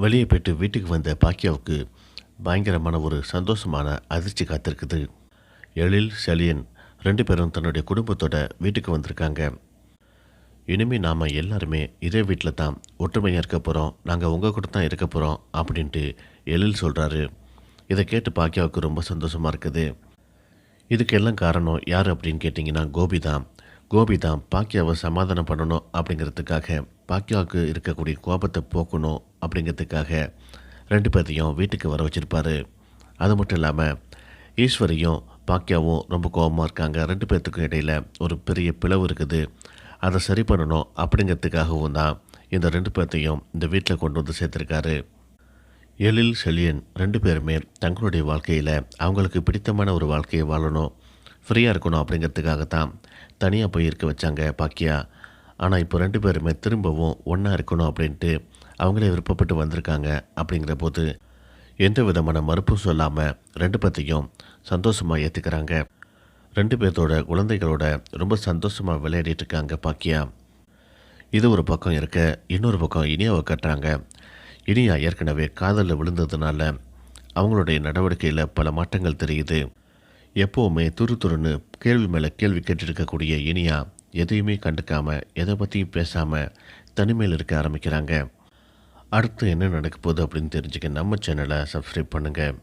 வெளியே போயிட்டு வீட்டுக்கு வந்த பாக்கியாவுக்கு பயங்கரமான ஒரு சந்தோஷமான அதிர்ச்சி காத்திருக்குது. எழில், செழியன் 2 பேரும் தன்னுடைய குடும்பத்தோட வீட்டுக்கு வந்திருக்காங்க. இனிமே நாம் எல்லாருமே இதே வீட்டில் தான் ஒற்றுமையாக இருக்க போகிறோம், நாங்கள் உங்கள் கூட தான் இருக்க போகிறோம் அப்படின்ட்டு எழில் சொல்கிறாரு. இதை கேட்டு பாக்கியாவுக்கு ரொம்ப சந்தோஷமாக இருக்குது. இதுக்கெல்லாம் காரணம் யார் அப்படின்னு கேட்டிங்கன்னா கோபி தான் பாக்கியாவை சமாதானம் பண்ணணும் அப்படிங்கிறதுக்காக, பாக்கியாவுக்கு இருக்கக்கூடிய கோபத்தை போக்கணும் அப்படிங்கிறதுக்காக 2 பேர்த்தையும் வீட்டுக்கு வர வச்சுருப்பாரு. அது மட்டும் இல்லாமல் ஈஸ்வரியும் பாக்கியாவும் ரொம்ப கோபமாக இருக்காங்க. 2 பேர்த்துக்கும் இடையில் ஒரு பெரிய பிளவு இருக்குது. அதை சரி பண்ணணும் அப்படிங்கிறதுக்காகவும் தான் இந்த 2 பேர்த்தையும் இந்த வீட்டில் கொண்டு வந்து சேர்த்துருக்காரு. எழில், செழியன் 2 பேருமே தங்களுடைய வாழ்க்கையில் அவங்களுக்கு பிடித்தமான ஒரு வாழ்க்கையை வாழணும், ஃப்ரீயாக இருக்கணும் அப்படிங்கிறதுக்காக தான் தனியாக போய் இருக்க வச்சாங்க பாக்கியா. ஆனால் இப்போ 2 பேருமே திரும்பவும் ஒன்றா இருக்கணும் அப்படின்ட்டு அவங்களே விருப்பப்பட்டு வந்திருக்காங்க. அப்படிங்கிற போது எந்த விதமான மறுப்பும் சொல்லாமல் 2 பேர்த்தையும் சந்தோஷமாக ஏற்றுக்கிறாங்க. 2 பேர்த்தோட குழந்தைகளோட ரொம்ப சந்தோஷமாக விளையாடிட்டு இருக்காங்க பாக்கியா. இது ஒரு பக்கம் இருக்க, இன்னொரு பக்கம் இனியாவை கட்டுறாங்க. இனியா ஏற்கனவே காதலில் விழுந்ததுனால அவங்களுடைய நடவடிக்கையில் பல மாற்றங்கள் தெரியுது. எப்போவுமே துருன்னு கேள்வி மேலே கேள்வி கேட்டுருக்கக்கூடிய இனியா எதையுமே கண்டுக்காமல், எதை பற்றியும் பேசாமல் தனிமையில் இருக்க ஆரம்பிக்கிறாங்க. அடுத்து என்ன நடக்க போகுது அப்படின்னு தெரிஞ்சுக்க நம்ம சேனலை சப்ஸ்கிரைப் பண்ணுங்கள்.